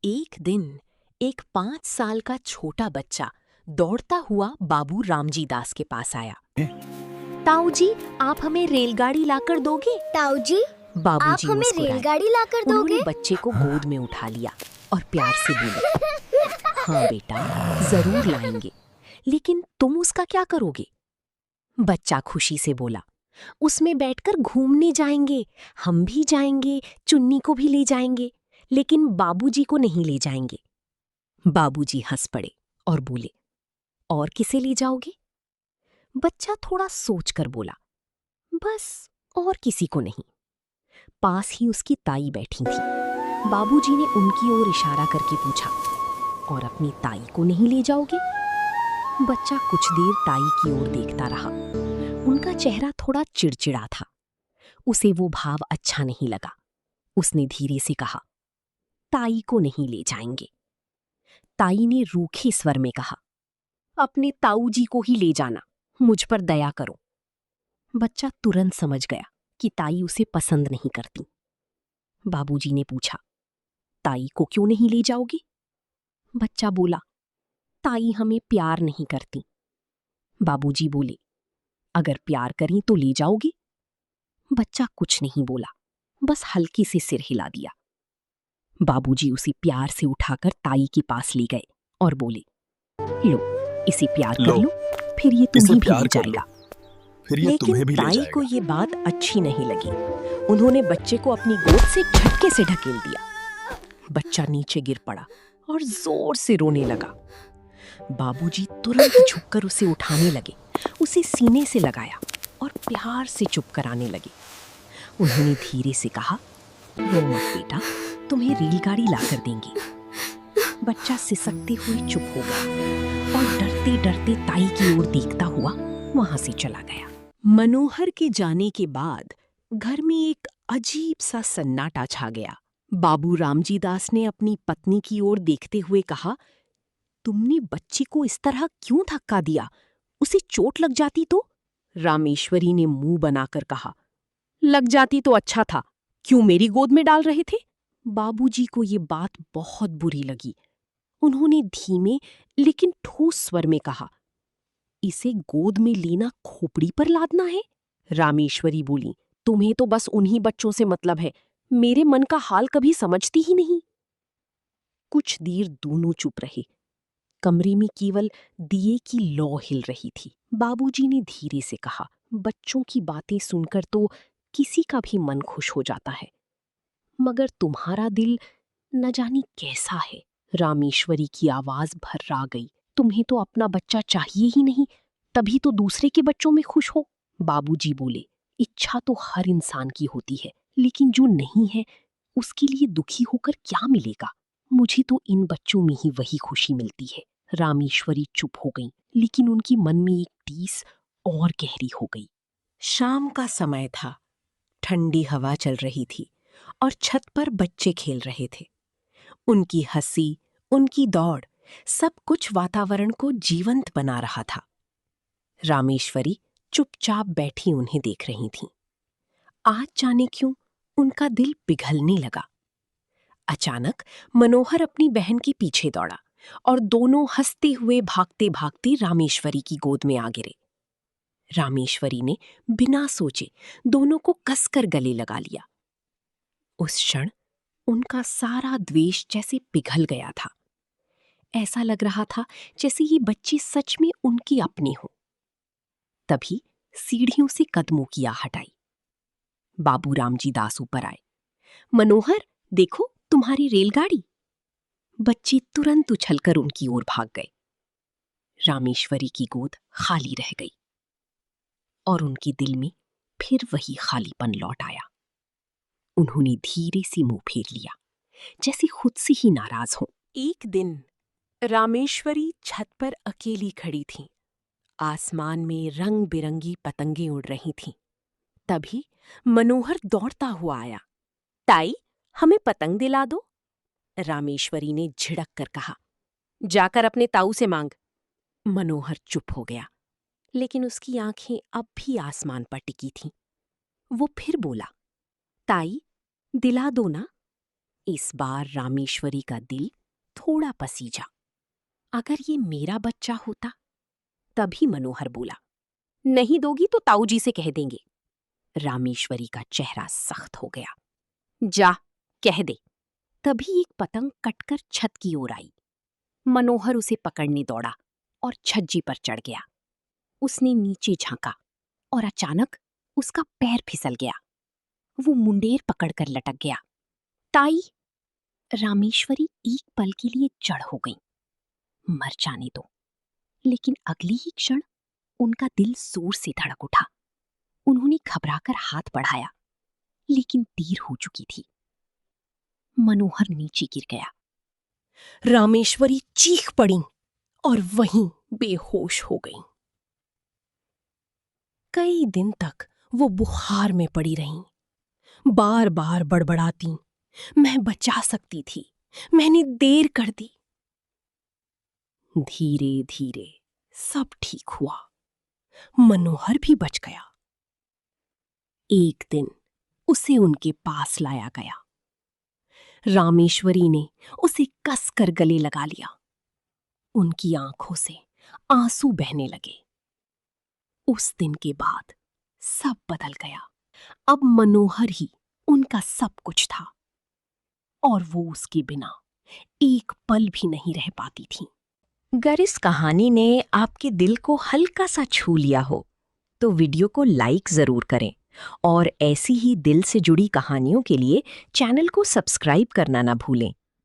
एक दिन एक 5 साल का छोटा बच्चा दौड़ता हुआ बाबू रामजी दास के पास आया। ताऊ जी, आप हमें रेलगाड़ी लाकर दोगे? ताऊ जी, आप बाबूजी हमें मुस्कुराए। रेलगाड़ी लाकर उन्होंने दोगे? बच्चे को गोद में उठा लिया और प्यार से बोले, हाँ बेटा, जरूर लाएंगे, लेकिन तुम उसका क्या करोगे? बच्चा खुशी से बोला, उसमें बैठकर घूमने जाएंगे, हम भी जाएंगे, चुन्नी को भी ले जाएंगे, लेकिन बाबूजी को नहीं ले जाएंगे। बाबूजी हंस पड़े और बोले, और किसे ले जाओगे? बच्चा थोड़ा सोचकर बोला, बस और किसी को नहीं। पास ही उसकी ताई बैठी थी। बाबूजी ने उनकी ओर इशारा करके पूछा, और अपनी ताई को नहीं ले जाओगे? बच्चा कुछ देर ताई की ओर देखता रहा। उनका चेहरा थोड़ा चिड़चिड़ा था। उसे वो भाव अच्छा नहीं लगा। उसने धीरे से कहा, ताई को नहीं ले जाएंगे। ताई ने रूखे स्वर में कहा, अपने ताऊ जी को ही ले जाना, मुझ पर दया करो। बच्चा तुरंत समझ गया कि ताई उसे पसंद नहीं करती। बाबूजी ने पूछा, ताई को क्यों नहीं ले जाओगे? बच्चा बोला, ताई हमें प्यार नहीं करती। बाबूजी बोले, अगर प्यार करें तो ले जाओगे? बच्चा कुछ नहीं बोला, बस हल्के से सिर हिला दिया। बाबूजी उसे प्यार से उठाकर ताई के पास ले गए और बोले, लो, इसे प्यार कर लो, फिर ये तुम्हें भी ले जाएगा। लेकिन ताई को ये बात अच्छी नहीं लगी। उन्होंने बच्चे को अपनी गोद से झटके से ढकेल दिया। बच्चा नीचे गिर पड़ा और जोर से रोने लगा। बाबूजी तुरंत झुककर उसे उठाने लगे, उसे सीने से लगाया और प्यार से चुप कराने लगे। उन्होंने धीरे से कहा, रो मत बेटा, तुम्हें रेलगाड़ी लाकर देंगे। बच्चा सिसकते हुए चुप हो गया और डरते डरते ताई की ओर देखता हुआ वहां से चला गया। मनोहर के जाने के बाद घर में एक अजीब सा सन्नाटा छा गया। बाबू रामजी दास ने अपनी पत्नी की ओर देखते हुए कहा, तुमने बच्ची को इस तरह क्यों धक्का दिया? उसे चोट लग जाती तो? रामेश्वरी ने मुंह बनाकर कहा, लग जाती तो अच्छा था, क्यों मेरी गोद में डाल रहे थे? बाबूजी को ये बात बहुत बुरी लगी। उन्होंने धीमे लेकिन ठोस स्वर में कहा, इसे गोद में लेना खोपड़ी पर लादना है? रामेश्वरी बोली, तुम्हें तो बस उन्हीं बच्चों से मतलब है, मेरे मन का हाल कभी समझती ही नहीं। कुछ देर दोनों चुप रहे। कमरे में केवल दिए की लौ हिल रही थी। बाबूजी ने धीरे से कहा, बच्चों की बातें सुनकर तो किसी का भी मन खुश हो जाता है, मगर तुम्हारा दिल न जाने कैसा है। रामेश्वरी की आवाज भर्रा गई, तुम्हें तो अपना बच्चा चाहिए ही नहीं, तभी तो दूसरे के बच्चों में खुश हो। बाबूजी बोले, इच्छा तो हर इंसान की होती है, लेकिन जो नहीं है उसके लिए दुखी होकर क्या मिलेगा? मुझे तो इन बच्चों में ही वही खुशी मिलती है। रामेश्वरी चुप हो गई, लेकिन उनकी मन में एक टीस और गहरी हो गई। शाम का समय था, ठंडी हवा चल रही थी और छत पर बच्चे खेल रहे थे। उनकी हंसी, उनकी दौड़, सब कुछ वातावरण को जीवंत बना रहा था। रामेश्वरी चुपचाप बैठी उन्हें देख रही थीं। आज जाने क्यों उनका दिल पिघलने लगा। अचानक मनोहर अपनी बहन के पीछे दौड़ा और दोनों हंसते हुए भागते भागते रामेश्वरी की गोद में आ गिरे। रामेश्वरी ने बिना सोचे दोनों को कसकर गले लगा लिया। उस क्षण उनका सारा द्वेष जैसे पिघल गया था। ऐसा लग रहा था जैसे ये बच्चे सच में उनके अपने हों। तभी सीढ़ियों से कदमों की आहट आई। बाबू रामजी दास ऊपर आए। मनोहर, देखो तुम्हारी रेलगाड़ी। बच्चे तुरंत उछलकर उनकी ओर भाग गए। रामेश्वरी की गोद खाली रह गई और उनके दिल में फिर वही खालीपन लौट आया। उन्होंने धीरे से मुंह फेर लिया, जैसे खुद से ही नाराज हो। एक दिन रामेश्वरी छत पर अकेली खड़ी थी। आसमान में रंग बिरंगी पतंगें उड़ रही थीं। तभी मनोहर दौड़ता हुआ आया। ताई, हमें पतंग दिला दो। रामेश्वरी ने झिड़क कर कहा, जाकर अपने ताऊ से मांग। मनोहर चुप हो गया, लेकिन उसकी आंखें अब भी आसमान पर टिकी थीं। वो फिर बोला, ताई, दिला दो ना। इस बार रामेश्वरी का दिल थोड़ा पसीजा। अगर ये मेरा बच्चा होता। तभी मनोहर बोला, नहीं दोगी तो ताऊ जी से कह देंगे। रामेश्वरी का चेहरा सख्त हो गया। जा, कह दे। तभी एक पतंग कटकर छत की ओर आई। मनोहर उसे पकड़ने दौड़ा और छज्जी पर चढ़ गया। उसने नीचे झांका और अचानक उसका पैर फिसल गया। वो मुंडेर पकड़कर लटक गया। ताई! रामेश्वरी एक पल के लिए जड़ हो गई। मर जाने दो। लेकिन अगली ही क्षण उनका दिल जोर से धड़क उठा। उन्होंने घबराकर हाथ बढ़ाया, लेकिन देर हो चुकी थी। मनोहर नीचे गिर गया। रामेश्वरी चीख पड़ी और वहीं बेहोश हो गई। कई दिन तक वो बुखार में पड़ी रहीं। बार बार बड़बड़ाती, मैं बचा सकती थी, मैंने देर कर दी। धीरे धीरे सब ठीक हुआ। मनोहर भी बच गया। एक दिन उसे उनके पास लाया गया। रामेश्वरी ने उसे कसकर गले लगा लिया। उनकी आंखों से आंसू बहने लगे। उस दिन के बाद सब बदल गया। अब मनोहर ही उनका सब कुछ था और वो उसके बिना एक पल भी नहीं रह पाती थी। अगर इस कहानी ने आपके दिल को हल्का सा छू लिया हो तो वीडियो को लाइक जरूर करें और ऐसी ही दिल से जुड़ी कहानियों के लिए चैनल को सब्सक्राइब करना ना भूलें।